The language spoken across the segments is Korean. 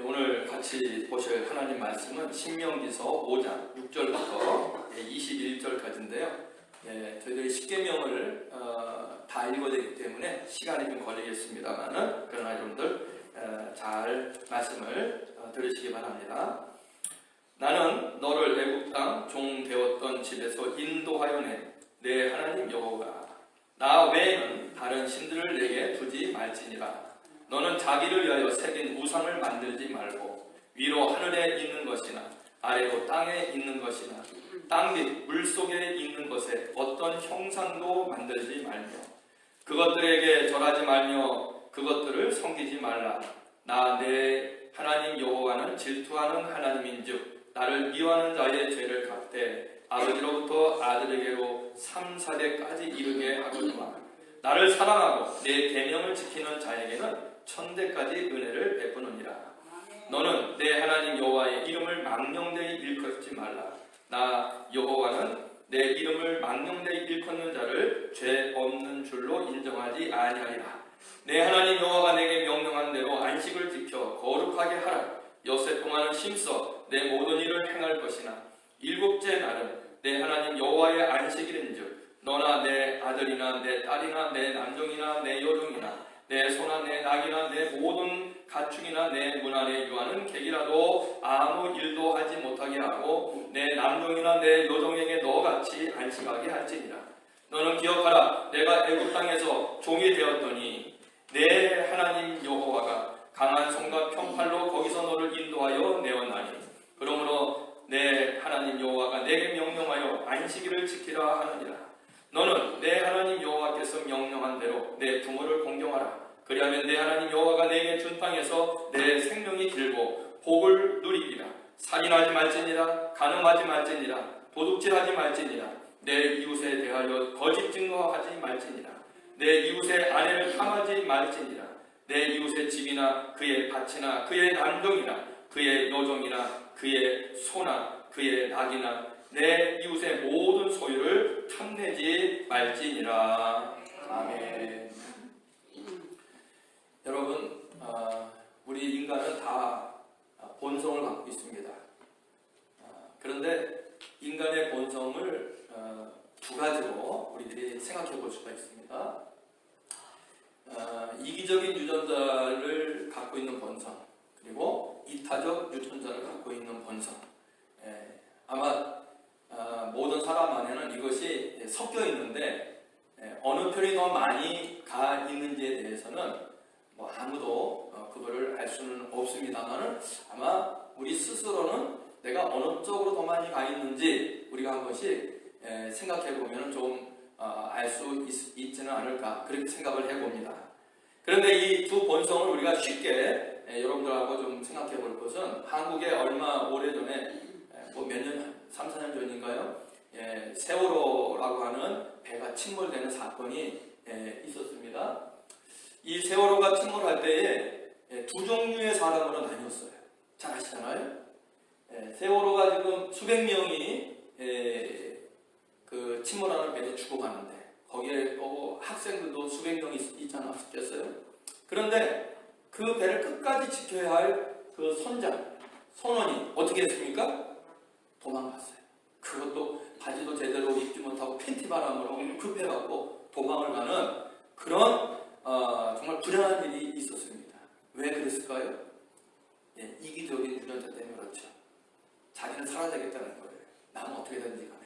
오늘 같이 보실 하나님 말씀은 신명기서 5장 6절부터 21절까지인데요. 저희들이 십계명을 다 읽어야 되기 때문에 시간이 좀 걸리겠습니다만은 그러나 여러분들 잘 말씀을 들으시기 바랍니다. 나는 너를 애굽 땅 종 되었던 집에서 인도하여 낸 내 하나님 여호와가 나 외에는 다른 신들을 내게 두지 말지니라. 너는 자기를 위하여 새긴 우상을 만들지 말고 위로 하늘에 있는 것이나 아래로 땅에 있는 것이나 땅 밑 물속에 있는 것에 어떤 형상도 만들지 말며 그것들에게 절하지 말며 그것들을 섬기지 말라. 나 내 하나님 여호와는 질투하는 하나님인즉 나를 미워하는 자의 죄를 갚되 아버지로부터 아들에게로 3, 4대까지 이르게 하거니와 나를 사랑하고 내 계명을 지키는 자에게는 천대까지 은혜를 베푸느니라. 너는 내 하나님 여호와의 이름을 망령되이 일컫지 말라. 나 여호와는 내 이름을 망령되이 일컫는 자를 죄 없는 줄로 인정하지 아니하리라. 내 하나님 여호와가 내게 명령한 대로 안식을 지켜 거룩하게 하라. 엿새 동안은 심써 내 모든 일을 행할 것이나 일곱째 날은 내 하나님 여호와의 안식일인즉 너나 내 아들이나 내 딸이나 내 남종이나 내 여종이나 내 소나 내 낙이나 내 모든 가축이나 내 문 안에 유하는 객이라도 아무 일도 하지 못하게 하고 내 남종이나 내 여종에게 너같이 안식하게 할지니라. 너는 기억하라. 내가 애굽 땅에서 종이 되었더니 내 하나님 여호와가 강한 손과 평팔로 거기서 너를 인도하여 내었나니 그러므로 내 하나님 여호와가 내게 명령하여 안식일을 지키라 하느니라. 너는 내 하나님 여호와께서 명령한 대로 내 부모를 공경하라. 그리하면 내 하나님 여호와가 내게 준 땅에서 내 생명이 길고 복을 누리리라. 살인하지 말지니라. 간음하지 말지니라. 도둑질하지 말지니라. 내 이웃에 대하여 거짓 증거하지 말지니라. 내 이웃의 아내를 탐하지 말지니라. 내 이웃의 집이나 그의 밭이나 그의 남종이나 그의 여종이나 그의 소나 그의 낙이나 내 이웃의 모든 소유를 탐내지 말지니라. 아멘. 여러분, 우리 인간은 다 본성을 갖고 있습니다. 그런데 인간의 본성을 두 가지로 우리들이 생각해 볼 수가 있습니다. 이기적인 유전자를 갖고 있는 본성, 그리고 이타적 유전자를 갖고 있는 본성. 아마 모든 사람 안에는 이것이 섞여 있는데 어느 편이 더 많이 가 있는지에 대해서는 아무도 그거를 알 수는 없습니다만은 아마 우리 스스로는 내가 어느 쪽으로 더 많이 가 있는지 우리가 한 번씩 생각해 보면 좀 알 수 있지는 않을까 그렇게 생각을 해봅니다. 그런데 이 두 본성을 우리가 쉽게 여러분들하고 좀 생각해 볼 것은 한국에 얼마 오래전에 몇 년, 3, 4년 전인가요? 세월호라고 하는 배가 침몰되는 사건이 있었습니다. 이 세월호가 침몰할 때에 두 종류의 사람으로 나뉘었어요. 잘 아시잖아요? 세월호가 지금 수백 명이 그 침몰하는 배에 죽어가는데 거기에 학생들도 수백 명이 있지 않았겠어요? 그런데 그 배를 끝까지 지켜야 할 그 선원이 어떻게 했습니까? 도망갔어요. 그것도 바지도 제대로 입지 못하고 팬티 바람으로 급해갖고 도망을 가는 그런 정말 불행한 일이 있었습니다. 왜 그랬을까요? 이기적인 유전자 때문에 그렇죠. 자기는 살아야 되겠다는 거예요. 남은 어떻게든지 간에.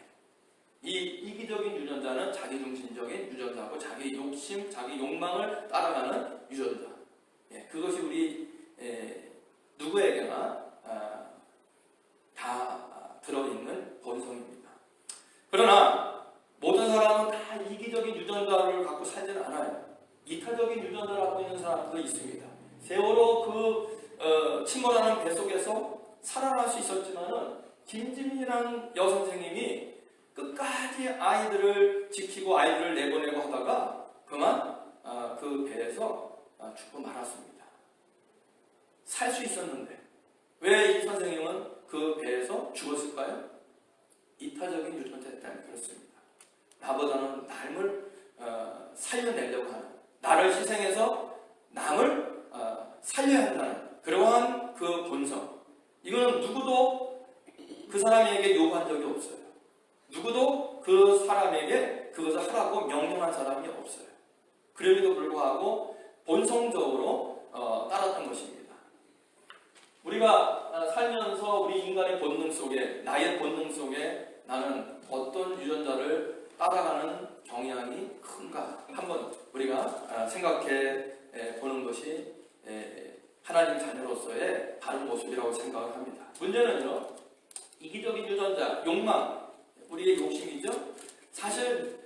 이 이기적인 유전자는 자기중심적인 유전자고 자기 욕심, 자기 욕망을 따라가는 유전자. 그것이 우리 누구에게나 다 들어있는 본성입니다. 그러나 모든 사람은 다 이기적인 유전자를 갖고 살지는 않아요. 이타적인 유전자를 갖고 있는 사람도 있습니다. 세월호 침몰하는 배 속에서 살아날 수 있었지만은 김지민이라는 여선생님이 끝까지 아이들을 지키고 아이들을 내보내고 하다가 그만 그 배에서 죽고 말았습니다. 살 수 있었는데 왜 이 선생님은 그 배에서 죽었을까요? 이타적인 유전자 때문에 그렇습니다. 나보다는 남을 살려내려고 하는, 나를 희생해서 남을 살려야 한다는 그러한 그 본성, 이거는 누구도 그 사람에게 요구한 적이 없어요. 누구도 그 사람에게 그것을 하라고 명령한 사람이 없어요. 그럼에도 불구하고 본성적으로 따랐던 것입니다. 우리가 살면서 우리 인간의 본능 속에, 나의 본능 속에 나는 어떤 유전자를 따라가는 경향이 큰가 한번 우리가 생각해 보는 것이 하나님 자녀로서의 다른 모습이라고 생각을 합니다. 문제는요, 이기적인 유전자, 욕망, 우리의 욕심이죠. 사실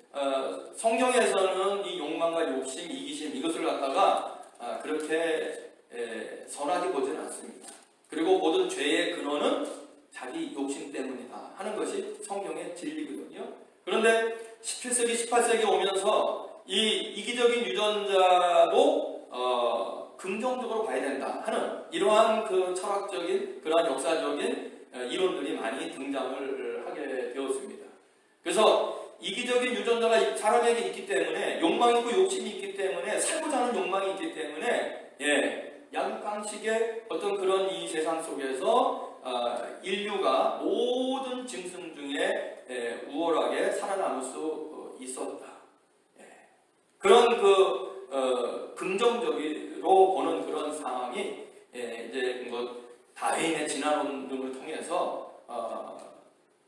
성경에서는 이 욕망과 욕심, 이기심 이것을 갖다가 그렇게 선하게 보지는 않습니다. 그리고 모든 죄의 근원은 자기 욕심 때문이다 하는 것이 성경의 진리거든요. 그런데 17세기, 18세기 오면서 이 이기적인 유전자도 긍정적으로 봐야 된다 하는 이러한 그 철학적인, 그러한 역사적인 이론들이 많이 등장을 하게 되었습니다. 그래서 이기적인 유전자가 사람에게 있기 때문에, 욕망이 있고 욕심이 있기 때문에, 살고자 하는 욕망이 있기 때문에, 양육강식의 어떤 그런 이 세상 속에서 인류가 모든 짐승 중에 우월하게 살아남을 수 있었다. 그런 긍정적으로 보는 그런 상황이 이제 다윈의 진화론 등을 통해서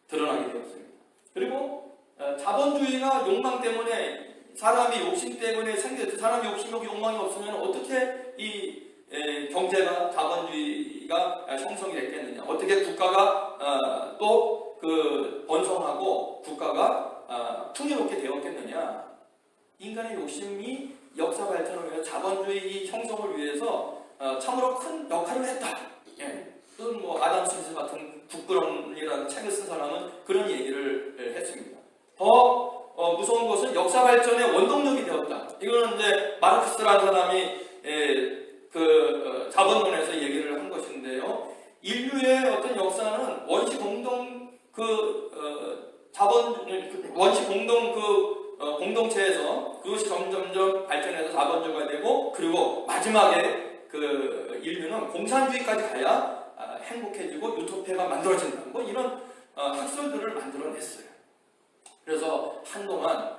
드러나게 되었습니다. 그리고 자본주의가 욕망 때문에, 사람이 욕심 때문에 사람이 욕심이고 욕망이 없으면 어떻게 이 경제가, 자본주의가 형성이 됐겠느냐, 어떻게 국가가 또 번성하고 국가가 풍요롭게 되었겠느냐. 인간의 욕심이 역사 발전을 위해서, 자본주의 형성을 위해서 참으로 큰 역할을 했다. 또는 아담 스미스 같은 국부론이라는 책을 쓴 사람은 그런 얘기를 했습니다. 더 무서운 것은 역사 발전의 원동력이 되었다. 이거는 이제 마르크스라는 사람이 자본론에서 얘기를 한 것인데요. 인류의 어떤 역사는 원시 공동 공동체에서 그것이 점점점 발전해서 자본주의가 되고, 그리고 마지막에 인류는 공산주의까지 가야 행복해지고 유토피아가 만들어진다. 이런 학설들을 만들어냈어요. 그래서 한동안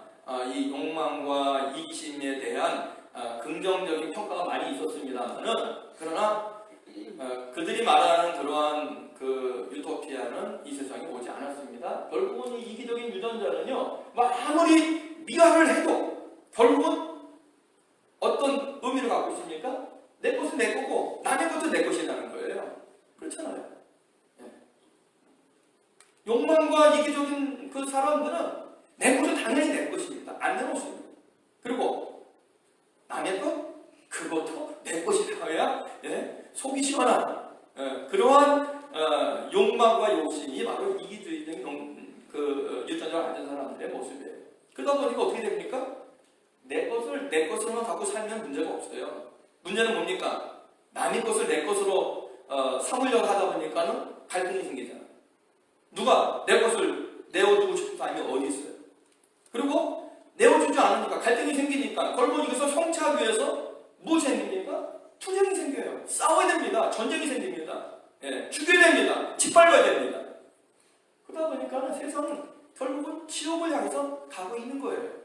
이 욕망과 이기심에 대한 긍정적인 평가가 많이 있었습니다만은, 그러나 그들이 말하는 그러한 유토피아는 이 세상에 오지 않았습니다. 결국은 이 이기적인 유전자는요, 아무리 미화를 해도 결국은 어떤 의미를 갖고 있습니까? 내 것은 내 거고 남의 것도 내 것이라는 거예요. 그렇잖아요. 욕망과 이기적인 그 사람들은 내 것은 당연히 내 것입니다. 안 내놓습니다. 그리고 남의 것? 그것도 내 것이라고 해야 속이 시원한 그러한 욕망과 욕심이 바로 이기주의적인 유전자를 가진 사람들의 모습이에요. 그러다 보니까 어떻게 됩니까? 내 것을 내 것으로만 갖고 살면 문제가 없어요. 문제는 뭡니까? 남의 것을 내 것으로 삼으려고 하다 보니까는 갈등이 생기잖아요. 누가 내 것을 내어주고 싶은 사람이 어디 있어요? 그리고 내어주지 않으니까 갈등이 생기니까 결국 이것을 성취하기 위해서 무엇이 생깁니까? 투쟁이 생겨요. 싸워야 됩니다. 전쟁이 생깁니다. 죽여야 됩니다. 짓밟아야 됩니다. 그러다 보니까 세상은 결국은 지옥을 향해서 가고 있는 거예요.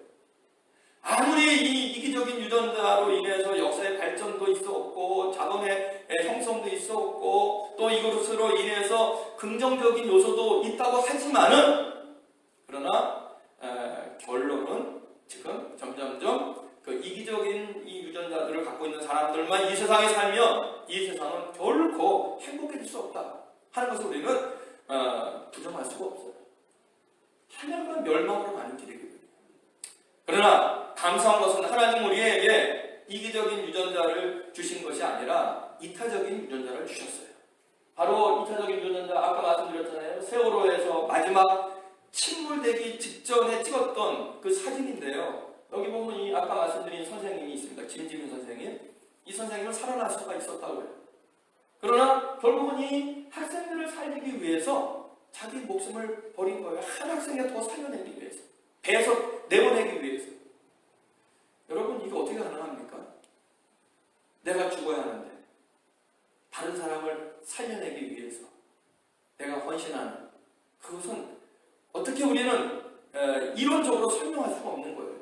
아무리 이 이기적인 유전자로 인해서 역사의 발전도 있었고 자본의 형성도 있었고 또 이것으로 인해서 긍정적인 요소도 있다고 하지만은, 그러나 결론은 지금 점점점 이기적인 이 유전자들을 갖고 있는 사람들만 이 세상에 살면 이 세상은 결코 행복해질 수 없다 하는 것을 우리는 부정할 수가 없어요. 하나님은 멸망으로 가는 길이거든요. 그러나 감사한 것은 하나님 우리에게 이기적인 유전자를 주신 것이 아니라 이타적인 유전자를 주셨어요. 바로 이타적인 유전자, 아까 말씀드렸잖아요. 세월호에서 마지막 침몰되기 직전에 찍었던 그 사진인데요. 여기 보면 이 아까 말씀드린 선생님이 있습니다. 김지민 선생님. 이 선생님은 살아날 수가 있었다고요. 그러나 결국은 이 학생들을 살리기 위해서 자기 목숨을 버린 거예요. 한 학생을 더 살려내기 위해서. 배에서 내보내기 위해서. 여러분, 이거 어떻게 가능합니까? 내가 죽어야 하는데 다른 사람을 살려내기 위해서 내가 헌신하는, 그것은 어떻게 우리는 이론적으로 설명할 수가 없는 거예요.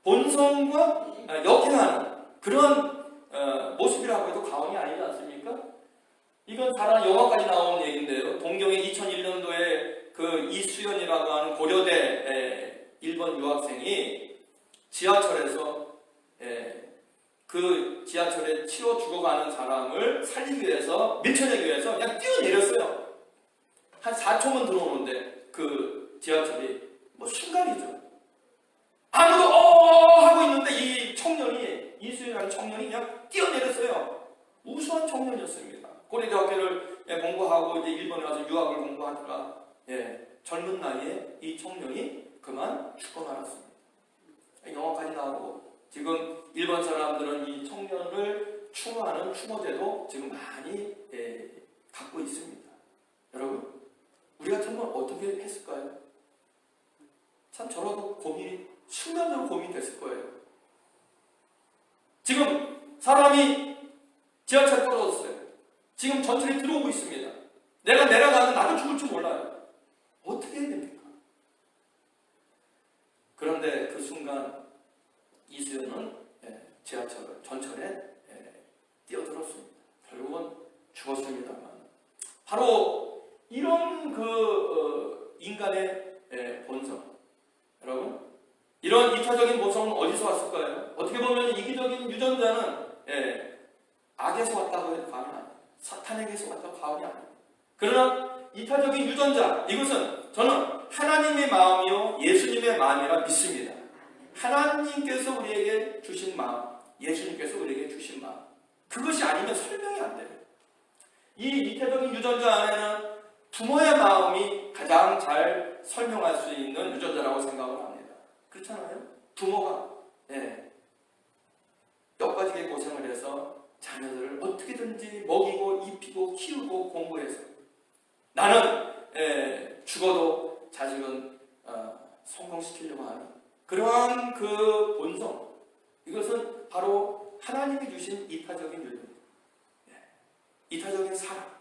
본성과 역행하는 그런 모습이라고 해도 과언이 아니지 않습니까? 이건 다른 영화까지 나온 얘기인데요. 동경의 2001년도에 그 이수연이라고 하는 고려대 일본 유학생이 지하철에서 그 지하철에 치여 죽어가는 사람을 살리기 위해서, 밀쳐내기 위해서 그냥 뛰어내렸어요. 한 4초만 들어오는데 그 지하철이 뭐 순간이죠. 아무도 하고 있는데 이 청년이, 이수연이라는 청년이 그냥 뛰어내렸어요. 우수한 청년이었습니다. 고려대학교를 공부하고 이제 일본에 와서 유학을 공부하다가 젊은 나이에 이 청년이 그만 죽고 말았습니다. 영화까지 나오고 지금 일본 사람들은 이 청년을 추모하는 추모제도 지금 많이 갖고 있습니다. 여러분, 우리 같으면 어떻게 했을까요? 참 저라도 고민이, 순간적으로 고민이 됐을 거예요. 지금 사람이 지하철에 떨어졌어요. 지금 전철이 들어오고 있습니다. 내가 내려가면 나도 죽을 줄 몰라요. 어떻게 해야 됩니까? 그런데 그 순간 이수연은 전철에 뛰어들었습니다. 결국은 죽었습니다만, 바로 이런 인간의 본성, 여러분, 이런 이타적인 본성은 어디서 왔을까요? 어떻게 보면 이기적인 유전자는 악에서 왔다고 해도 과언이 아니에요. 사탄에게서 왔다고 과언이 아니에요. 그러나 이타적인 유전자, 이것은 저는 하나님의 마음이요 예수님의 마음이라 믿습니다. 하나님께서 우리에게 주신 마음, 예수님께서 우리에게 주신 마음, 그것이 아니면 설명이 안 돼요. 이 이타적인 유전자 안에는 부모의 마음이 가장 잘 설명할 수 있는 유전자라고 생각을 합니다. 그렇잖아요? 부모가 뼈가지게 고생을 해서 자녀들을 어떻게든지 먹이고 입히고 키우고 공부해서 나는 죽어도 자식은 성공시키려고 하는 그러한 그 본성, 이것은 바로 하나님이 주신 이타적인 윤리, 이타적인 사랑.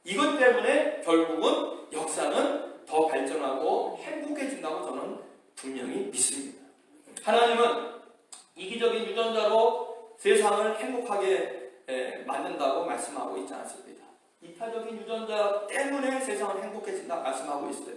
이것 때문에 결국은 역사는 더 발전하고 행복해진다고 저는 분명히 믿습니다. 하나님은 이기적인 유전자로 세상을 행복하게 만든다고 말씀하고 있지 않습니다. 이타적인 유전자 때문에 세상은 행복해진다 말씀하고 있어요.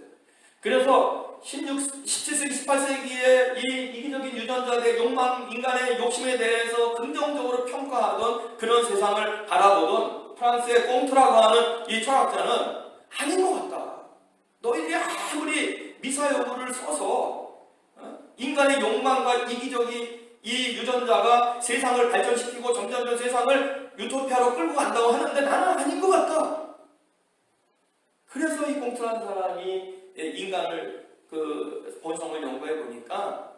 그래서 17세기, 18세기에 이 이기적인 유전자의 욕망, 인간의 욕심에 대해서 긍정적으로 평가하던 그런 세상을 바라보던 프랑스의 꽁트라고 하는 이 철학자는 아닌 것 같다. 너희들이 아무리 미사여구를 써서 인간의 욕망과 이기적인 이 유전자가 세상을 발전시키고 점점 세상을 유토피아로 끌고 간다고 하는데 나는 아닌 것 같다. 그래서 이 꽁트라는 사람이 인간을 그 본성을 연구해 보니까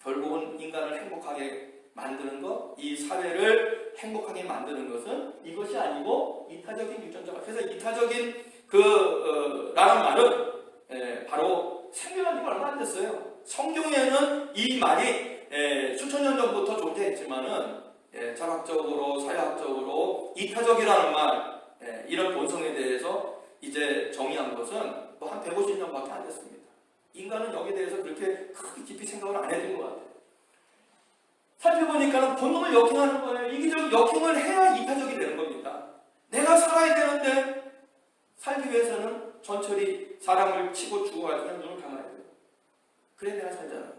결국은 인간을 행복하게 만드는 것, 이 사회를 행복하게 만드는 것은 이것이 아니고 이타적인 유전자가. 그래서 이타적인 라는 말은 바로 생겨난 지가 얼마 안 됐어요. 성경에는 이 말이 수천 년 전부터 존재했지만은 철학적으로, 사회학적으로 이타적이라는 말, 이런 본성에 대해서 이제 정의한 것은 뭐 한 150년밖에 안 됐습니다. 인간은 여기에 대해서 그렇게 크게 깊이 생각을 안 해준 것 같아요. 살펴보니까 본능을 역행하는 거예요. 이기적 역행을 해야 이타적이 되는 겁니다. 내가 살아야 되는데 살기 위해서는 전철이 사람을 치고 죽어갈 때는 눈을 감아야 돼요. 그래 내가 살잖아.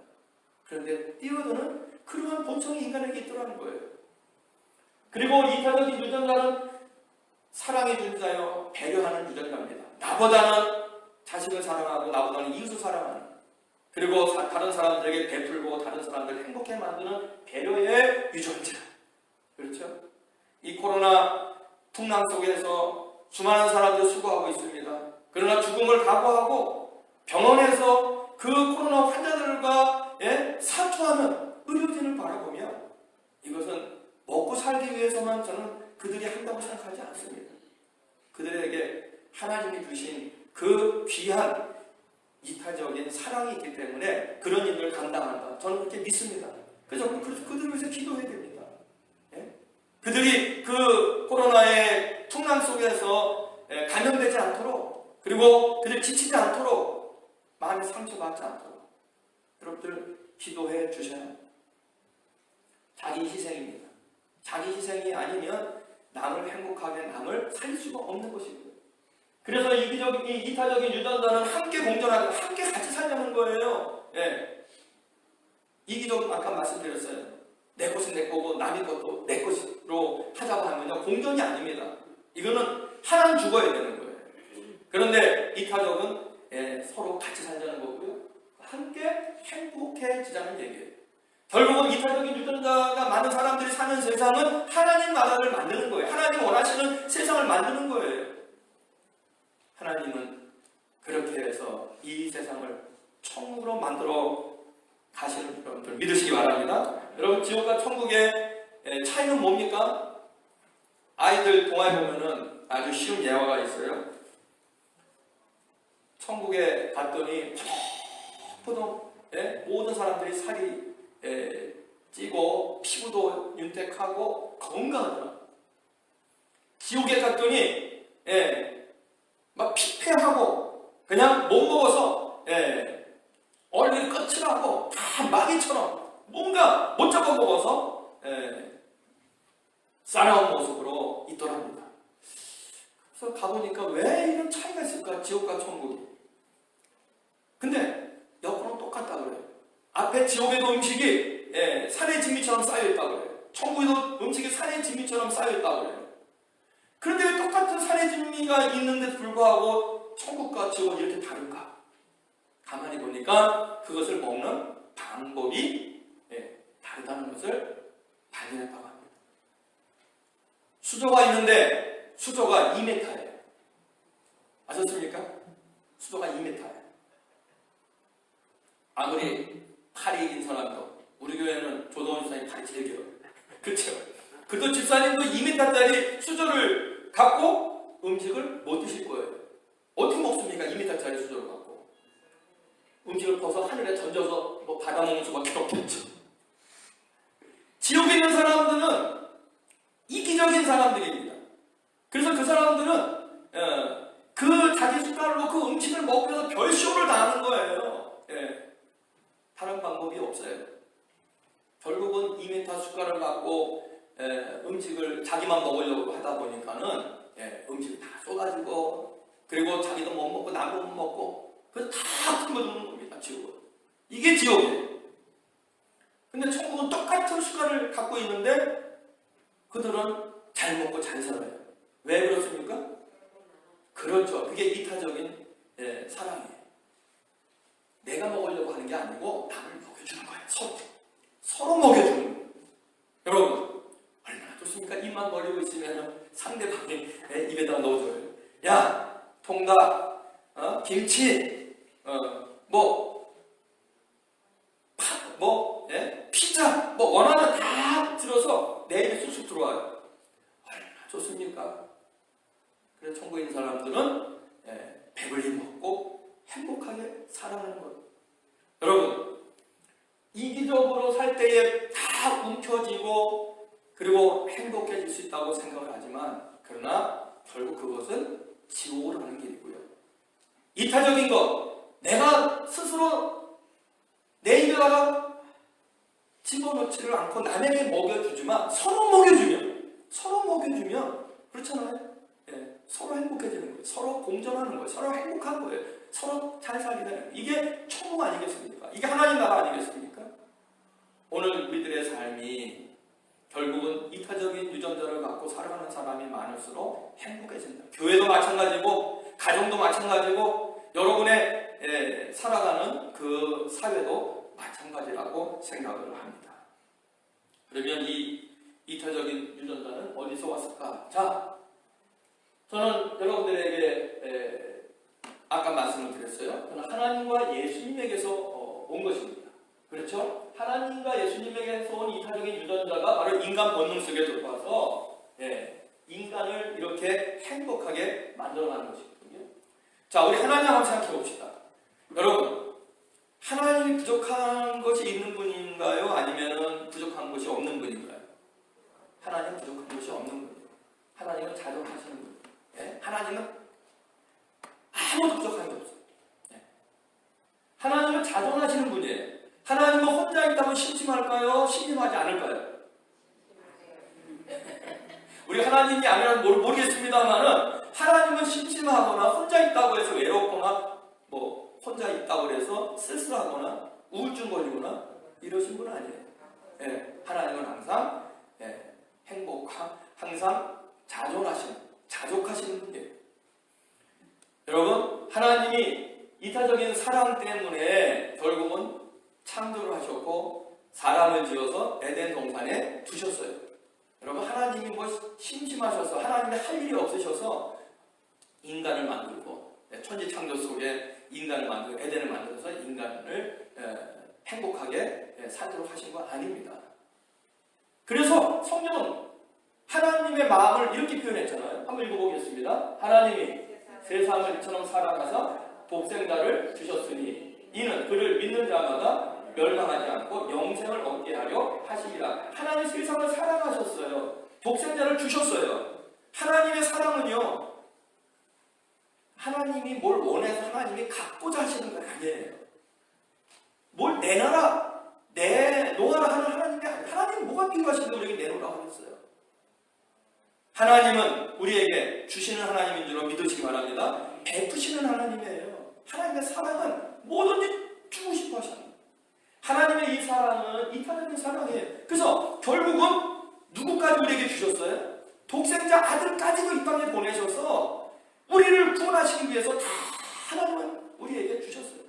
그런데 뛰어드는 그러한 본성이 인간에게 있더라는 거예요. 그리고 이타적인 유전자는 사랑의 유전자요, 배려하는 유전자입니다. 나보다는 자식을 사랑하고 나보다는 이웃을 사랑하는, 그리고 다른 사람들에게 베풀고 다른 사람들을 행복하게 만드는 배려의 유전자. 그렇죠? 이 코로나 풍랑 속에서 수많은 사람들이 수고하고 있습니다. 그러나 죽음을 각오하고 병원에서 그 코로나 환자들과 사투하는 의료진을 바라보며 이것은 먹고 살기 위해서만 저는 그들이 한다고 생각하지 않습니다. 그들에게 하나님이 주신 그 귀한 이타적인 사랑이 있기 때문에 그런 일을 감당한다. 저는 그렇게 믿습니다. 그래서 그들을 위해서 기도해야 됩니다. 그들이 그 코로나에 단련되지 않도록, 그리고 그들 지치지 않도록, 마음이 상처받지 않도록 여러분들 기도해 주셔야 합니다. 자기 희생입니다. 자기 희생이 아니면 남을 행복하게, 남을 살릴 수가 없는 것이고요. 그래서 이타적인 유전자는 함께 공존하고 함께 같이 살자는 거예요. 예. 이기적인, 아까 말씀드렸어요. 내 것은 내 거고 남의 것도 내 것으로 하자고 하면요, 공존이 아닙니다. 이거는 하나는 죽어야 되는 거예요. 그런데 이타적은 서로 같이 살자는 거고요, 함께 행복해지자는 얘기예요. 결국은 이타적인 유전자가 많은 사람들이 사는 세상은 하나님 나라를 만드는 거예요. 하나님 원하시는 세상을 만드는 거예요. 하나님은 그렇게 해서 이 세상을 천국으로 만들어 가시는 여러분들 믿으시기 바랍니다. 여러분, 지옥과 천국의 차이는 뭡니까? 아이들 동화에 보면은 아주 쉬운 예화가 있어요. 천국에 갔더니 포도 모든 사람들이 살이 찌고 피부도 윤택하고 건강하더라. 지옥에 갔더니 막 피폐하고 그냥 못 먹어서 얼굴이 거칠하고 다 마귀처럼 뭔가 못 잡아 먹어서 싸나운 모습으로 있더랍니다. 그래서 가보니까 왜 이런 차이가 있을까, 지옥과 천국이. 근데 옆으로는 똑같다 그래요. 앞에 지옥에도 음식이 산의 진미처럼 쌓여있다 그래요. 천국에도 음식이 산의 진미처럼 쌓여있다 그래요. 그런데 왜 똑같은 산의 진미가 있는데 불구하고 천국과 지옥은 이렇게 다른가? 가만히 보니까 그것을 먹는 방법이 다르다는 것을 발견했다고 합니다. 수조가 있는데 수조가 2m예요. 아셨습니까? 수조가 2m예요. 아무리 팔이 긴 사람도, 우리 교회는 조동원 집사님 팔이 제일 길어요. 그렇죠? 그도 집사님도 2m짜리 수조를 갖고 음식을 못 드실 거예요. 어떻게 먹습니까? 2m짜리 수저를 갖고. 음식을 퍼서 하늘에 던져서 뭐 받아먹는 수밖에 없겠죠. 지옥에 있는 사람들은 이기적인 사람들입니다. 그래서 그 사람들은 그 자기 숟갈로 그 음식을 먹으면서 별쇼를 다 하는 거예요. 다른 방법이 없어요. 결국은 2m 숟갈을 갖고 음식을 자기만 먹으려고 하다 보니까는 음식을 다 쏟아지고, 그리고 자기도 못 먹고 남도 못 먹고, 그래서 다 굶어주는 겁니다. 지옥은. 이게 지옥이에요. 근데 천국은 똑같은 숟갈을 갖고 있는데 그들은 잘 먹고 잘 살아요. 왜 그렇습니까? 그렇죠. 그게 이타적인 사랑이에요. 내가 먹으려고 하는 게 아니고 남을 먹여주는 거예요. 서로 먹여주는 거예요. 여러분, 얼마나 좋습니까? 입만 벌리고 있으면 상대방이 입에다 넣어줘요. 야, 통닭, 김치, 피자, 원하는 다 들어서 내 입에 쑥쑥 들어와요. 얼마나 좋습니까? 그래서 천국에 있는 사람들은 배불리 먹고 행복하게 살아가는 거예요. 여러분, 이기적으로 살 때에 다 움켜쥐고 그리고 행복해질 수 있다고 생각을 하지만, 그러나 결국 그것은 지옥으로 가는 길이고요. 이타적인 것, 내가 스스로 내 입에다가 집어넣지를 않고 남에게 먹여주지만 서로 먹여주면 그렇잖아요. 서로 행복해지는 거예요. 서로 공존하는 거예요. 서로 행복한 거예요. 서로 잘 살게 되는 거예요. 이게 천국 아니겠습니까? 이게 하나님 나라 아니겠습니까? 오늘 우리들의 삶이 결국은 이타적인 유전자를 갖고 살아가는 사람이 많을수록 행복해진다. 교회도 마찬가지고, 가정도 마찬가지고, 여러분의 살아가는 그 사회도 마찬가지라고 생각을 합니다. 그러면 이 이타적인 유전자는 어디서 왔을까? 자, 저는 여러분들에게 아까 말씀을 드렸어요. 저는 하나님과 예수님에게서 온 것입니다. 그렇죠? 하나님과 예수님에게서 온 이타적인 유전자가 바로 인간 본능 속에 들어와서 인간을 이렇게 행복하게 만들어가는 것이거든요. 자, 우리 하나님 한번 생각해 봅시다. 여러분, 하나님이 부족한 것이 있는 분인가요? 아니면 부족한 것이 없는 분인가요? 하나님은 부족한 것이 없는 분이에요. 하나님은 자족하시는 분이에요. 하나님은 아무도 부족한 게 없어요. 하나님은 자존하시는 분이에요. 하나님은 혼자 있다면 심심할까요? 심심하지 않을까요? 우리 하나님이 아니라는 모르겠습니다만은 하나님은 심심하거나 혼자 있다고 해서 외롭거나 뭐 혼자 있다고 해서 쓸쓸하거나 우울증 걸리거나 이러신 분은 아니에요. 하나님은 항상 항상 자족하시는 분이에요. 여러분, 하나님이 이타적인 사랑 때문에 결국은 창조를 하셨고 사람을 지어서 에덴 동산에 두셨어요. 여러분, 하나님이 뭐 심심하셔서 하나님이 할 일이 없으셔서 인간을 만들고 천지 창조 속에 인간을 만들고 에덴을 만들어서 인간을 행복하게 살도록 하신 거 아닙니다. 그래서 성경은 하나님의 마음을 이렇게 표현했잖아요. 한번 읽어보겠습니다. 하나님이 세상을 이처럼 사랑하사 독생자를 주셨으니 이는 그를 믿는 자마다 멸망하지 않고 영생을 얻게 하려 하시리라. 하나님이 세상을 사랑하셨어요. 독생자를 주셨어요. 하나님의 사랑은요, 하나님이 뭘 원해서 하나님이 갖고자 하시는 건 아니에요. 뭘 내놔라, 내놓아라 하는 하나님이 아니에요. 하나님은 뭐가 필요하신데 우리에게 내놓으라고 하셨어요. 하나님은 우리에게 주시는 하나님인 줄 믿으시기 바랍니다. 베푸시는 하나님이에요. 하나님의 사랑은 뭐든지 주고 싶어 하십니다. 하나님의 이 사랑은 이타적인 사랑이에요. 그래서 결국은 누구까지 우리에게 주셨어요? 독생자 아들까지도 이 땅에 보내셔서 우리를 구원하시기 위해서 다 하나님은 우리에게 주셨어요.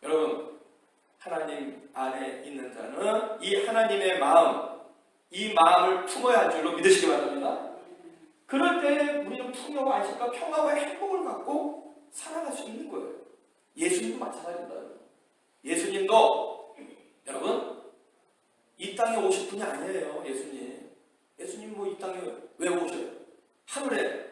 여러분, 하나님 안에 있는 자는 이 하나님의 마음, 이 마음을 품어야 할 줄로 믿으시기 바랍니다. 그럴 때 우리는 풍요와 안식과 평화와 행복을 갖고 살아갈 수 있는 거예요. 예수님도 마찬가지입니다. 예수님도 여러분 이 땅에 오실 분이 아니에요. 예수님 뭐 이 땅에 왜 오셔요? 하늘에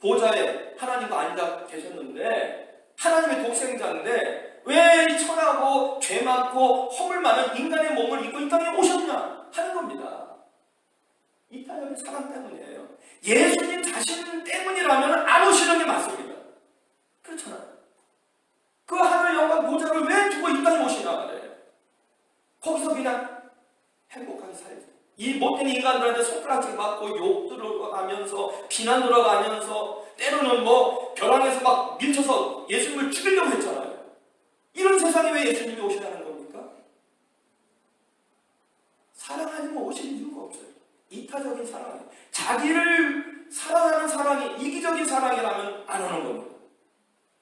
보좌에 하나님과 앉아 계셨는데 하나님의 독생자인데 왜 이 천하고 죄 많고 허물 많은 인간의 몸을 입고 이 땅에 오셨냐 하는 겁니다. 이타적인 사랑 때문이에요. 예수님 자신 때문이라면 안 오시는 게 맞습니다. 그렇잖아요. 그 하늘 영광 보좌를 왜 두고 이 땅에 오시냐 말이에요. 거기서 그냥 행복하게 살죠. 이 못된 인간들한테 손가락질 받고 욕 들어가면서 비난 들어가면서 때로는 뭐 벼랑에서 막 밀쳐서 예수님을 죽이려고 했잖아요. 이런 세상에 왜 예수님이 오시라는 겁니까? 사랑하지만 오실 이유가 없어요. 이타적인 사랑이에요. 자기를 사랑하는 사랑이 이기적인 사랑이라면 안 오는 겁니다.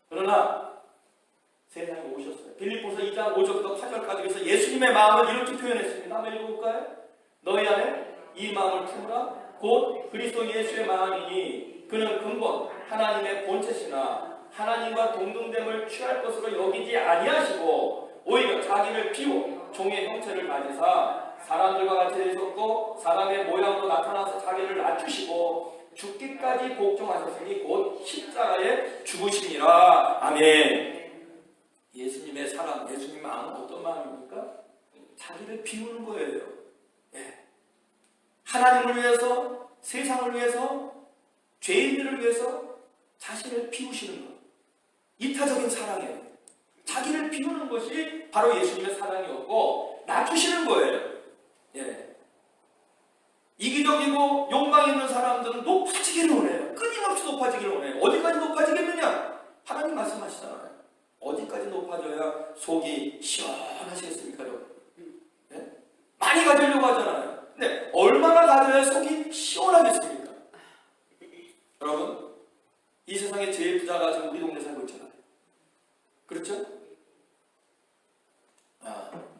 그러나 세상에 오셨어요. 빌립보서 2장 5절부터 8절까지 그래서 예수님의 마음을 이렇게 표현했습니다. 한번 읽어볼까요? 너희 안에 이 마음을 품으라. 곧 그리스도 예수의 마음이니 그는 근본 하나님의 본체시나 하나님과 동등됨을 취할 것으로 여기지 아니하시고 오히려 자기를 비워 종의 형체를 가지사 사람들과 같이 되셨고 사람의 모양으로 나타나서 자기를 낮추시고 죽기까지 복종하셨으니 곧 십자가에 죽으시니라. 아멘. 예수님의 사랑, 예수님의 마음은 어떤 마음입니까? 자기를 비우는 거예요. 하나님을 위해서, 세상을 위해서, 죄인들을 위해서 자신을 비우시는 것. 이타적인 사랑이에요. 자기를 비우는 것이 바로 예수님의 사랑이었고 낮추시는 거예요. 이기적이고 욕망 있는 사람들은 높아지기를 원해요. 끊임없이 높아지기를 원해요. 어디까지 높아지겠느냐? 하나님 말씀하시잖아요. 어디까지 높아져야 속이 시원하시겠습니까? 많이 가지려고 하잖아요. 근데 얼마나 가져야 속이 시원하겠습니까? 여러분, 이 세상에 제일 부자가 지금 우리 동네 살고 있잖아요. 그렇죠?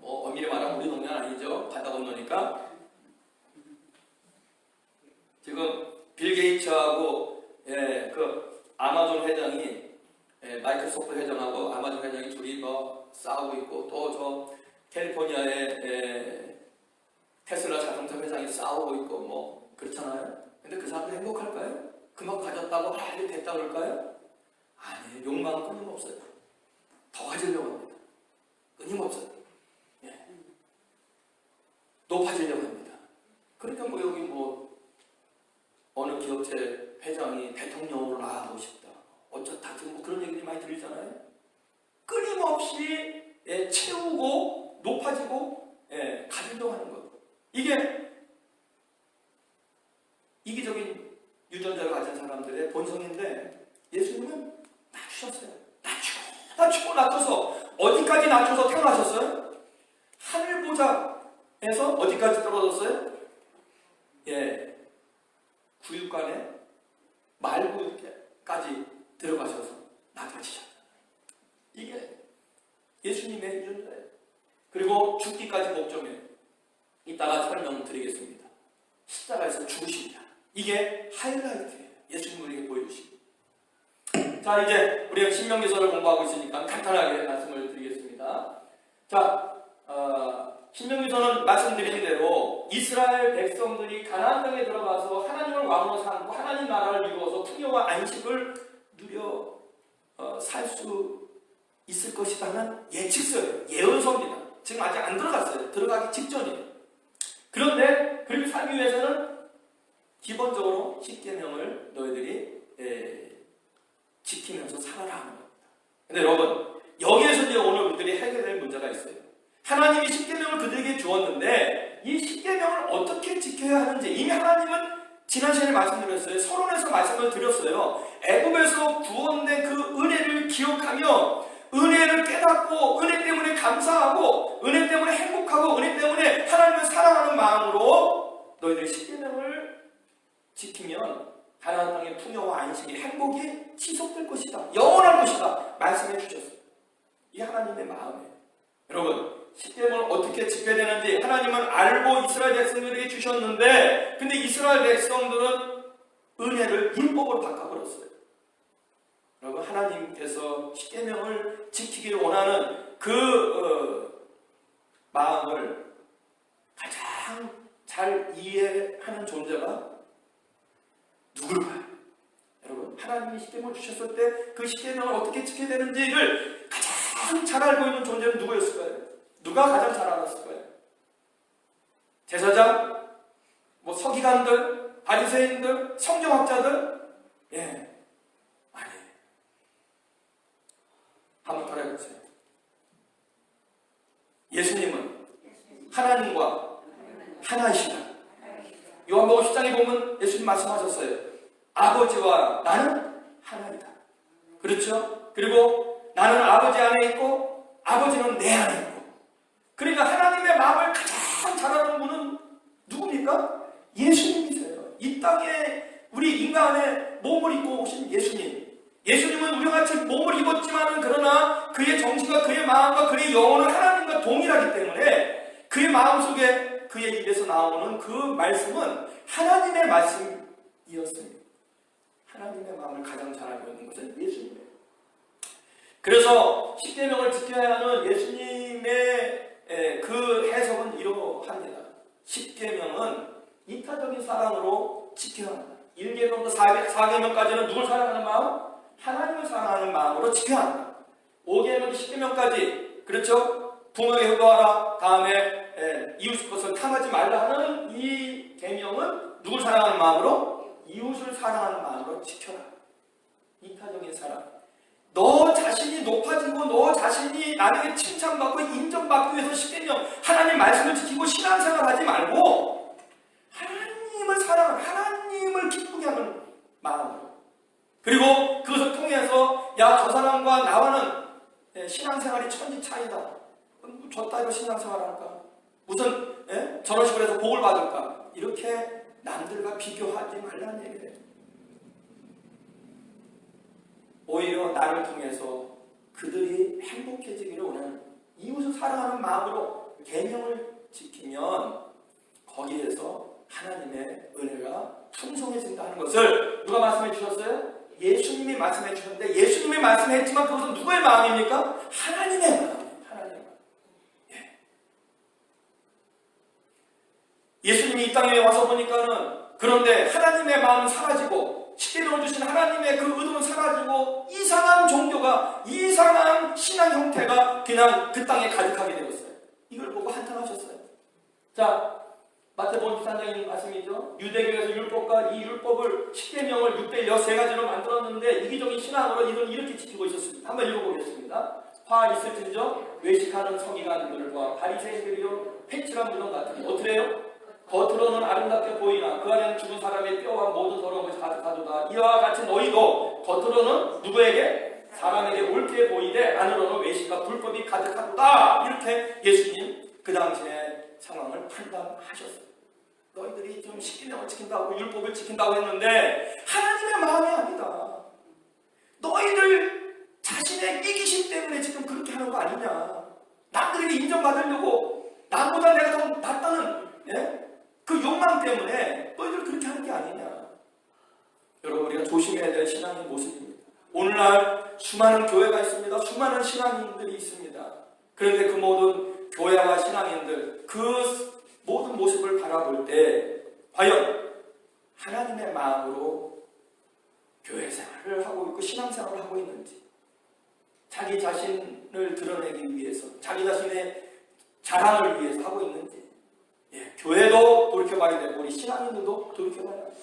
뭐 엄밀히 말하면 우리 동네는 아니죠. 바다 건너니까. 지금 빌 게이츠하고 그 아마존 회장이 마이크로소프트 회장하고 아마존 회장이 둘이 뭐 싸우고 있고 또 저 캘리포니아의 테슬라 자동차 회장이 싸우고 있고 뭐 그렇잖아요. 근데 그 사람들 행복할까요? 그만 가졌다고 이렇게 됐다 그럴까요? 아니에요. 욕망은 끊임없어요. 더 가지려고 합니다. 끊임없어요. 높아지려고 합니다. 그러니까 뭐 여기 뭐 어느 기업체 회장이 대통령으로 나가고 싶다. 어쩌다 같은 뭐 그런 얘기들이 많이 들리잖아요. 끊임없이 채우고 높아지고 가질려고 하는 것. 이게 이기적인 유전자를 가진 사람들의 본성인데 예수님은 낮추셨어요. 낮춰서 어디까지 낮춰서 태어나셨어요? 하늘 보좌에서 어디까지 떨어졌어요? 구육간에 말구육까지 들어가셔서 낮아지셨어요. 이게 예수님의 유전자예요. 그리고 죽기까지 목적이에요. 이따가 설명드리겠습니다. 십자가에서 죽으십니다. 이게 하이라이트예요. 예수님 우리에게 보여주십니다. 자, 이제 우리가 신명기서를 공부하고 있으니까 간단하게 말씀을 드리겠습니다. 자, 신명기서는 말씀드린 대로 이스라엘 백성들이 가나안 땅에 들어가서 하나님을 왕으로 삼고 하나님 나라를 이루어서 풍요와 안식을 누려 살 수 있을 것이라는 예측서예요. 예언서입니다. 지금 아직 안 들어갔어요. 들어가기 직전이에요. 그런데 그렇게 살기 위해서는 기본적으로 십계명을 너희들이 지키면서 살아라 하는 겁니다. 근데 여러분, 여기에서 이제 오늘 우리들이 해결될 문제가 있어요. 하나님이 십계명을 그들에게 주었는데 이 십계명을 어떻게 지켜야 하는지 이미 하나님은 지난 시간에 말씀드렸어요. 서론에서 말씀을 드렸어요. 애굽에서 구원된 그 은혜를 기억하며 은혜를 깨닫고 은혜 때문에 감사하고 은혜 때문에 행복하고 은혜 때문에 하나님을 사랑하는 마음으로 너희들이 십계명을 지키면 가나안 땅의 풍요와 안식이 행복이 지속될 것이다. 영원할 것이다. 말씀해 주셨어요. 이게 하나님의 마음이에요. 여러분, 십계명을 어떻게 지켜야 되는지 하나님은 알고 이스라엘 백성들에게 주셨는데 근데 이스라엘 백성들은 은혜를 율법으로 바꿔버렸어요. 여러분, 하나님께서 십계명을 지키기를 원하는 그 마음을 가장 잘 이해하는 존재가 누굴까요? 여러분, 하나님이 십계명을 주셨을 때 그 십계명을 어떻게 지켜야 되는지를 가장 잘 알고 있는 존재는 누구였을까요? 누가 가장 잘 알았을까요? 제사장? 뭐 서기관들? 바리새인들? 성경학자들? 아니에요. 한번 따라해보세요. 예수님은 하나님과 하나이시다. 요한복음 10장에 보면 예수님 말씀하셨어요. 아버지와 나는 하나이다. 그렇죠? 그리고 나는 아버지 안에 있고 아버지는 내 안에 있고. 그러니까 하나님의 마음을 가장 잘 아는 분은 누굽니까? 예수님이세요. 이 땅에 우리 인간의 몸을 입고 오신 예수님. 예수님은 우리와 같이 몸을 입었지만 그러나 그의 정신과 그의 마음과 그의 영혼은 하나님과 동일하기 때문에 그의 마음속에 그의 입에서 나오는 그 말씀은 하나님의 말씀이었습니다. 하나님의 마음을 가장 잘 알고 있는 것은 예수님이에요. 그래서 십계명을 지켜야 하는 예수님의 그 해석은 이러합니다. 십계명은 이타적인 사랑으로 지켜야 한다. 1계명부터 4계명까지는 누굴 사랑하는 마음? 하나님을 사랑하는 마음으로 지켜야 한다. 5계명부터 10계명까지 그렇죠? 부모에게 효도하라. 다음에 이웃 것을 탐하지 말라 하는 이 계명은 누굴 사랑하는 마음으로? 이웃을 사랑하는 마음으로 지켜라. 이타적인 사랑. 너 자신이 높아지고 너 자신이 나에게 칭찬받고 인정받기 위해서 십계명 하나님 말씀을 지키고 신앙생활 하지 말고 하나님을 사랑하는 하나님을 기쁘게 하는 마음으로 그리고 그것을 통해서 야, 저 사람과 나와는 신앙생활이 천지 차이다. 저 따위로 신앙생활 할까? 무슨 저런 식으로 해서 복을 받을까? 이렇게 남들과 비교하지 말라는 얘기예요. 오히려 나를 통해서 그들이 행복해지기를 원하는 이웃을 사랑하는 마음으로 계명을 지키면 거기에서 하나님의 은혜가 풍성해진다 하는 것을 누가 말씀해 주셨어요? 예수님이 말씀해 주셨는데 예수님이 말씀했지만 그것은 누구의 마음입니까? 하나님의 마음입니다. 하나님의 마음. 예수님이 이 땅에 와서 보니까는 그런데 하나님의 마음은 사라지고 십계명을 주신 하나님의 그 의도는 사라지고 이상한 종교가 이상한 신앙 형태가 그냥 그 땅에 가득하게 되었어요. 이걸 보고 한탄하셨어요. 자, 마태복음 13장의 말씀이죠. 유대교에서 율법과 이 율법을 십계명을 613가지로 만들었는데 이기적인 신앙으로 이들은 이렇게 지키고 있었습니다. 한번 읽어보겠습니다. 화 있을진저 외식하는 서기관들과 바리새인들이요 회칠한 무덤 같으니 어떻게 해요? 겉으로는 아름답게 보이나 그 안에는 죽은 사람의 뼈와 모든 더러운 것이 가득하도다. 이와 같이 너희도 겉으로는 누구에게? 사람에게 옳게 보이되 안으로는 외식과 불법이 가득하도다. 이렇게 예수님 그 당시의 상황을 판단하셨어요. 너희들이 좀 십계명을 지킨다고 율법을 지킨다고 했는데 하나님의 마음이 아니다. 너희들 자신의 이기심 때문에 지금 그렇게 하는 거 아니냐. 남들에게 인정받으려고 나보다 내가 더 낫다는 그 욕망 때문에 너희들 그렇게 하는 게 아니냐. 여러분 우리가 조심해야 될 신앙의 모습입니다. 오늘날 수많은 교회가 있습니다. 수많은 신앙인들이 있습니다. 그런데 그 모든 교회와 신앙인들 그 모든 모습을 바라볼 때 과연 하나님의 마음으로 교회 생활을 하고 있고 신앙생활을 하고 있는지, 자기 자신을 드러내기 위해서 자기 자신의 자랑을 위해서 하고 있는지, 교회도 돌이켜봐야 되고 우리 신앙인들도 돌이켜봐야 합니다.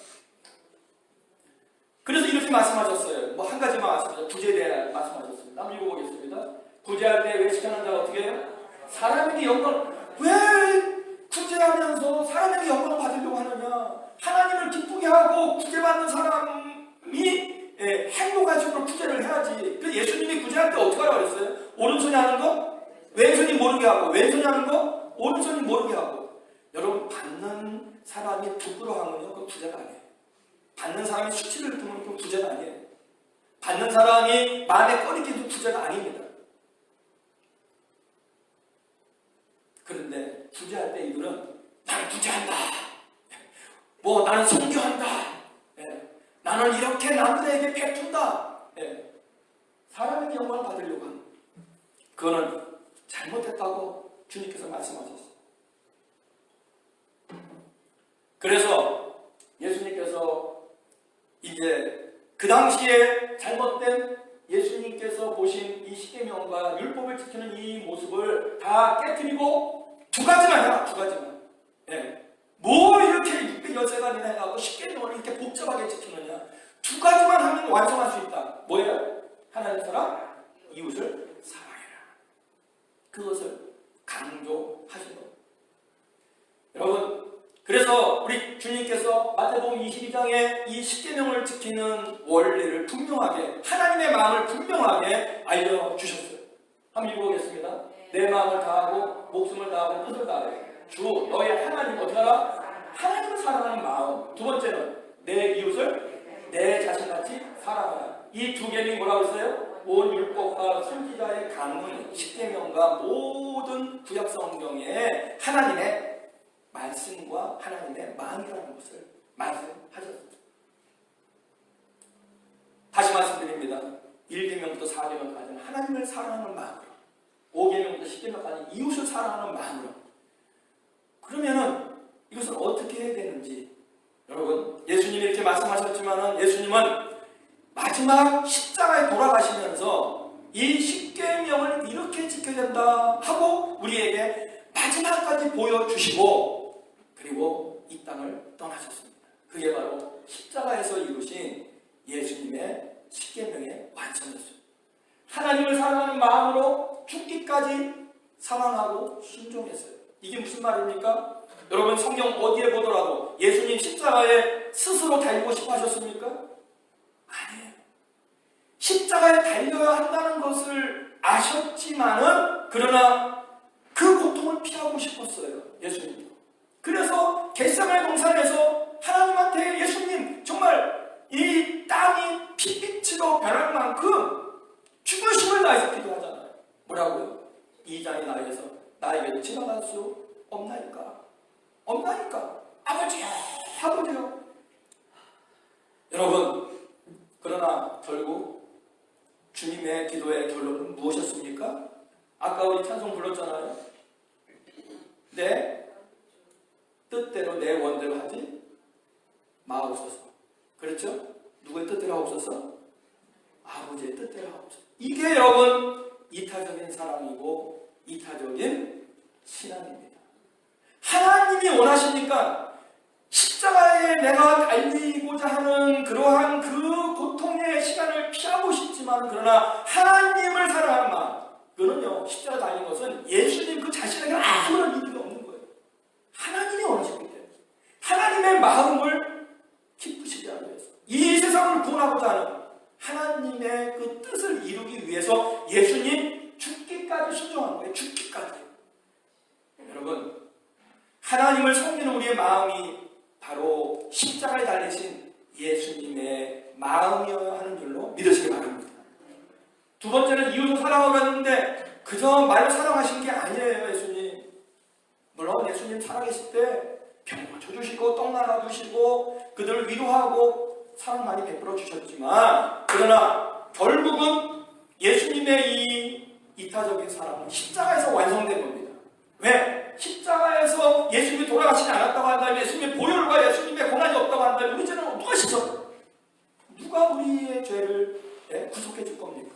그래서 이렇게 말씀하셨어요. 뭐 한 가지만 말씀하셨어요. 구제에 대해 말씀하셨습니다. 한번 읽어보겠습니다. 구제할 때 외식하는 자가 어떻게 해요? 사람에게 영광을 왜 구제하면서 사람에게 영광을 받으려고 하느냐. 하나님을 기쁘게 하고 구제받는 사람이 행복한 식으로 구제를 해야지. 그래서 예수님이 구제할 때 어떻게 하라고 그랬어요? 오른손이 하는 거 왼손이 모르게 하고, 왼손이 하는 거 오른손이 모르게 하고. 여러분 받는 사람이 부끄러워하면요 그건 구제가 아니에요. 받는 사람이 수치를 두면 그건 구제가 아니에요. 받는 사람이 마음에 꺼리기도 구제가 아닙니다. 그런데 구제할 때 이들은 나는 구제한다. 뭐 나는 선교한다. 나는 이렇게 남들에게 베푼다. 사람에게 영광을 받으려고 합니다. 그거는 잘못했다고 주님께서 말씀하셨어요. 그래서 예수님께서 이제 그 당시에 잘못된 예수님께서 보신 이 십계명과 율법을 지키는 이 모습을 다 깨뜨리고 두 가지만 해라. 두 가지만. 뭐 이렇게 613가지나 해갖고 십계명을 이렇게 복잡하게 지키느냐. 두 가지만 하면 완성할 수 있다. 뭐예요? 하나님 사랑, 이웃을 사랑해라. 그것을 강조하신 겁니다. 여러분 그래서 우리 주님께서 마태복음 22장에 이 십계명을 지키는 원리를 분명하게, 하나님의 마음을 분명하게 알려주셨어요. 한번 읽어보겠습니다. 내 마음을 다하고 목숨을 다하고 뜻을 다하여 주 너의 하나님 어떻게 하라? 하나님을 사랑하는 마음. 두 번째는 내 이웃을 내 자신같이 사랑하라. 이 두 계명이 뭐라고 했어요? 온 율법과 선지자의 강의, 십계명과 모든 구약 성경에 하나님의 말씀과 하나님의 마음이라는 것을 말씀하셨습니다. 다시 말씀드립니다. 1계명부터 4계명까지는 하나님을 사랑하는 마음으로, 5계명부터 10계명까지는 이웃을 사랑하는 마음으로. 그러면은 이것을 어떻게 해야 되는지, 여러분 예수님이 이렇게 말씀하셨지만은 예수님은 마지막 십자가에 돌아가시면서 이 십계명을 이렇게 지켜야 된다 하고 우리에게 마지막까지 보여주시고 그리고 이 땅을 떠나셨습니다. 그게 바로 십자가에서 이루신 예수님의 십계명의 완성이었습니다. 하나님을 사랑하는 마음으로 죽기까지 사랑하고 순종했어요. 이게 무슨 말입니까? 여러분 성경 어디에 보더라도 예수님 십자가에 스스로 달리고 싶어 하셨습니까? 아니에요. 십자가에 달려야 한다는 것을 아셨지만은 그러나 그 고통을 피하고 싶었어요. 예수님도. 그래서 겟세마네 동산에서 하나님한테 예수님 정말 이 땅이 핏빛으로 변할 만큼 죽으심을 다해서 기도하잖아요. 뭐라고요? 이 잔이 나에게도 지나갈 수 없나이까? 없나이까? 아버지요, 아버지요. 여러분 그러나 결국 주님의 기도의 결론은 무엇이었습니까? 아까 우리 찬송 불렀잖아요. 내 뜻대로 내 원대로 하지 마옵소서. 그렇죠? 누구의 뜻대로 하옵소서? 아버지의 뜻대로 하옵소서. 이게 여러분 이타적인 사랑이고 이타적인 신앙입니다. 하나님이 원하십니까? 십자가에 내가 달리고자 하는 그러한 그 고통의 시간을 피하고 싶지만, 그러나 하나님을 사랑하는 마음, 그거는요, 십자가 달린 것은 예수님 그 자신에게 아무런 의미가 없는 거예요. 하나님이 원하셨기 때문에, 하나님의 마음을 기쁘시게 하기 위해서, 이 세상을 구원하고자 하는 하나님의 그 뜻을 이루기 위해서 예수님 죽기까지 순종한 거예요. 죽기까지. 여러분, 하나님을 섬기는 우리의 마음이 바로 십자가에 달리신 예수님의 마음이어야 하는 줄로 믿으시기 바랍니다. 두 번째는 이웃을 사랑하고 했는데 그저 말로 사랑하신 게 아니에요. 예수님, 물론 예수님 살아계실 때 병 고쳐주시고 떡 나눠주시고 그들을 위로하고 사랑 많이 베풀어 주셨지만, 그러나 결국은 예수님의 이 이타적인 사랑은 십자가에서 완성된 겁니다. 왜? 십자가에서 예수님이 돌아가시지 않았다고 한다면, 예수님의 보혈과 예수님의 고난이 없다고 한다면 우리 죄는 누가 씻어? 누가 우리의 죄를 구속해 줄 겁니까?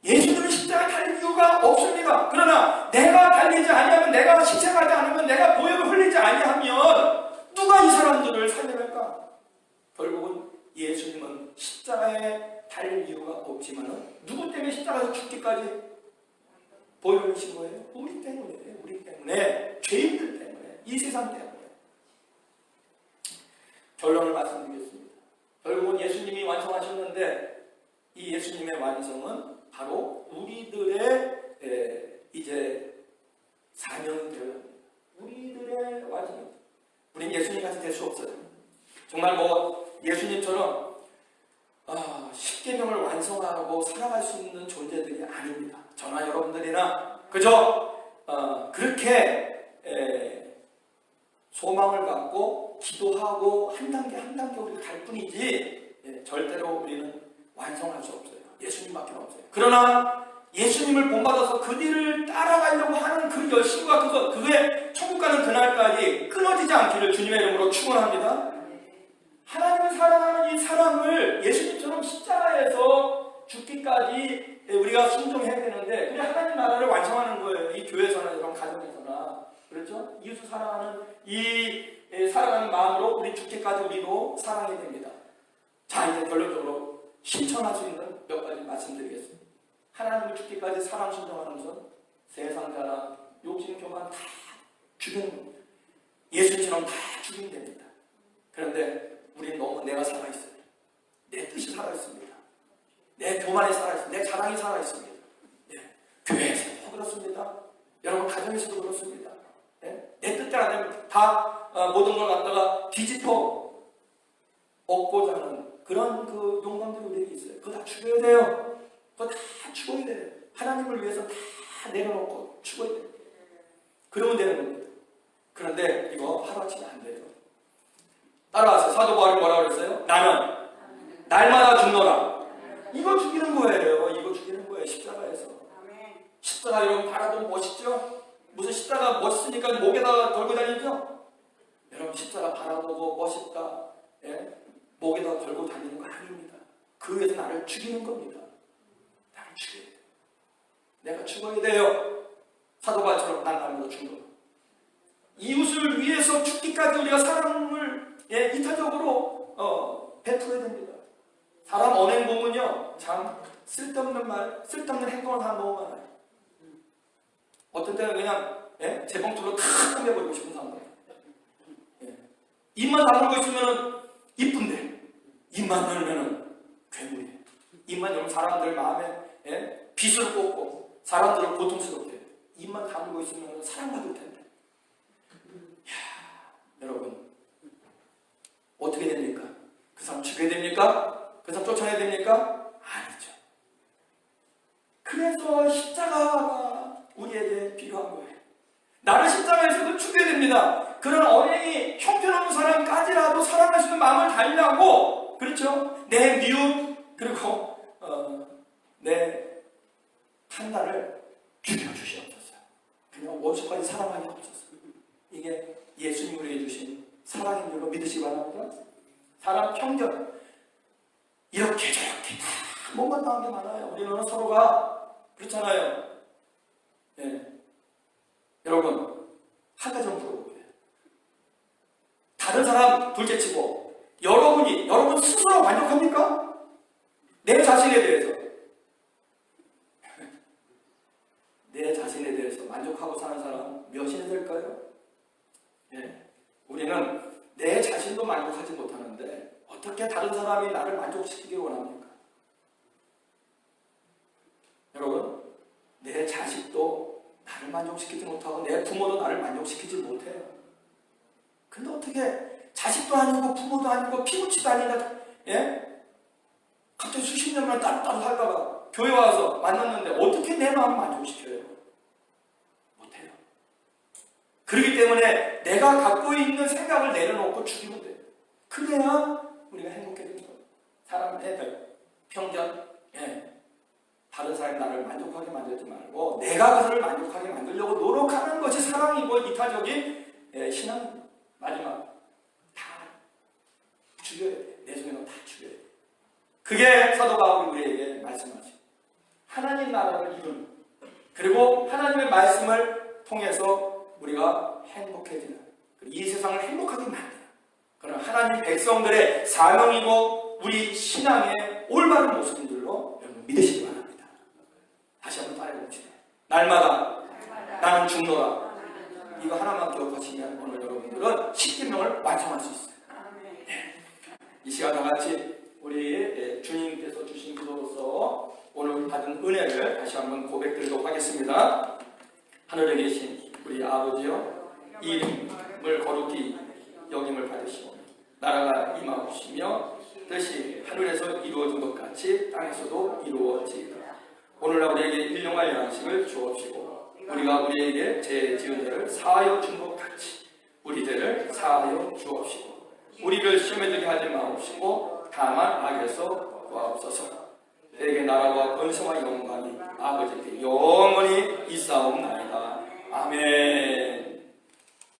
예수님은 십자가에 달릴 이유가 없습니다. 그러나 내가 달리지 아니하면, 내가 희생하지 않으면, 내가 보혈을 흘리지 아니하면 누가 이 사람들을 살려낼까? 결국은 예수님은 십자가에 달릴 이유가 없지만 누구 때문에 십자가에서 죽기까지 보혈을 흘리신 거예요? 우리 때문에, 우리 때문에, 죄인들 때문에, 이 세상 때문에. 결론을 말씀드리겠습니다. 결국은 예수님이 완성하셨는데, 이 예수님의 완성은 바로 우리들의 이제 사명이 되어야 합니다. 우리들의 완성입니다. 우린 예수님 같이 될 수 없어요. 정말 예수님처럼 십계명을 완성하고 살아갈 수 있는 존재들이 아닙니다. 저나 여러분들이나 그저 그렇게 소망을 갖고 기도하고 한 단계 한 단계 우리가 갈 뿐이지, 절대로 우리는 완성할 수 없어요. 예수님밖에 없어요. 그러나 예수님을 본받아서 그 길을 따라가려고 하는 그 열심과 그게 천국 가는 그날까지 끊어지지 않기를 주님의 이름으로 축원합니다. 하나님을 사랑하는 이 사랑을 예수님처럼 십자가에서 죽기까지 우리가 순종해야 되는데, 그래 하나님 나라를 완성하는 거예요. 이 교회에서나 이런 가정에서나. 그렇죠? 이웃을 사랑하는 사랑하는 마음으로 우리 죽기까지 우리도 사랑해야 됩니다. 자, 이제 결론적으로 실천할 수 있는 몇 가지 말씀드리겠습니다. 하나님을 죽기까지 사랑 순종하는 것은 세상 자랑, 욕심, 교만 다 죽이는 겁니다. 예수님처럼 다 죽이면 됩니다. 그런데 우리는 너무 내가 살아있어요. 내 뜻이 살아있습니다. 내 교만이 살아있습니다. 내 자랑이 살아있습니다. 교회에서도 그렇습니다. 여러분 가정에서도 그렇습니다. 내 뜻대로 안 되면 다 모든 걸 갖다가 뒤집어 엎고자 하는 그런 그 용감들이 우리에게 있어요. 그거 다 죽여야 돼요. 그거 다 죽어야 돼요. 하나님을 위해서 다 내려놓고 죽어야 돼요. 그러면 되는 겁니다. 그런데 이거 하루아침에 안 돼요. 따라와서 사도 바울이 뭐라고 그랬어요? 나는 날마다 죽노라. 이거 죽이는 거예요. 이거 죽이는 거예요. 십자가에서. 십자가 여러분 바라보면 멋있죠? 무슨 십자가 멋있으니까 목에다가 걸고 다니죠? 여러분 십자가 바라보고 멋있다, 목에다가 걸고 다니는 거 아닙니다. 그 위해서 나를 죽이는 겁니다. 나를 죽여야 돼요. 내가 죽어야 돼요. 사도 바울처럼 난 날마다 죽노라. 이웃을 위해서 죽기까지 우리가 사랑을 이타적으로 베풀어야 됩니다. 사람 언행 보면요, 참 쓸데없는 말, 쓸데없는 행동을 하는 너무 많아요. 어떤 때는 그냥 재봉틀로 탁 꾸며버리고 싶은 사람들. 입만 다물고 있으면 이쁜데 입만 열면 괴물이에요. 입만 열면 사람들 마음에 빚을 꽂고 사람들을 고통스럽게 해요. 입만 다물고 있으면 사랑받을 텐데. 여러분 어떻게 됩니까? 그 사람 죽여야 됩니까? 그 사람 쫓아내야 됩니까? 아니죠. 그래서 십자가가 우리에게 필요한 거예요. 나를 십자가에서도 죽여야 됩니다. 그런 언행이 형편없는 사람까지라도 사랑할 수 있는 마음을 달리라고, 그렇죠? 내 미움 그리고 내 판단을 죽여주시옵소서. 그냥 원수까지 사랑하게 하옵소서. 이게 예수님이 우리에게 주신 사랑인 줄로 믿으시기 바랍니다. 사람 편견 이렇게 저렇게 다 못마땅한 게 많아요. 우리는 서로가 그렇잖아요. 여러분 한 가지만 물어볼게요. 다른 사람 둘째치고 여러분 스스로 만족합니까? 내 자신에 대해서. 내 자신에 대해서 만족하고 사는 사람 몇이나 될까요? 예. 우리는 내 자신도 만족하지 못하는데 어떻게 다른 사람이 나를 만족시키길 원합니까? 여러분, 내 자식도 나를 만족시키지 못하고 내 부모도 나를 만족시키지 못해요. 근데 어떻게 자식도 아니고 부모도 아니고 피부치도 아닌가, 예? 갑자기 수십 년만 따로따로 살다가 교회 와서 만났는데 어떻게 내 마음 만족시켜요? 못해요. 그렇기 때문에 내가 갖고 있는 생각을 내려놓고 죽이면 돼요. 그래야 우리가 행복해지는 거예요. 사람의 편견, 예. 다른 사람이 나를 만족하게 만들지 말고 내가 그들을 만족하게 만들려고 노력하는 것이 사랑이고 이타적인 신앙입니다. 마지막 다 죽여야 돼. 내 속에는 다 죽여야 돼. 그게 사도 바울이 우리에게 말씀하죠. 하나님 나라를 이루는, 그리고 하나님의 말씀을 통해서 우리가 행복해지는, 이 세상을 행복하게 만드는 그런 하나님 백성들의 사명이고 우리 신앙의 올바른 모습들로 여러분 믿으시기 바랍니다. 다시 한번 따라해봅시다. 날마다 나는 죽노라. 이거 하나만 기억하시면 오늘 여러분들은 십계명을 완성할 수 있어요. 네. 이 시간 다 같이 우리 주님께서 주신 기도로서 오늘 받은 은혜를 다시 한번 고백드리도록 하겠습니다. 하늘에 계신 우리 아버지여, 이름을 거룩히 여김을 받으시고 나라가 임하옵시며 뜻이 하늘에서 이루어진 것 같이 땅에서도 이루어지이다. 오늘날 우리에게 일용할 양식을 주옵시고 우리가 우리에게 죄 지은 죄를 사하여 준 것 같이 우리 죄를 사하여 주옵시고 우리를 시험에 들게 하지 마옵시고 다만 악에서 구하옵소서. 내게 나라와 권세와 영광이 아버지께 영원히 있사옵나이다. 아멘.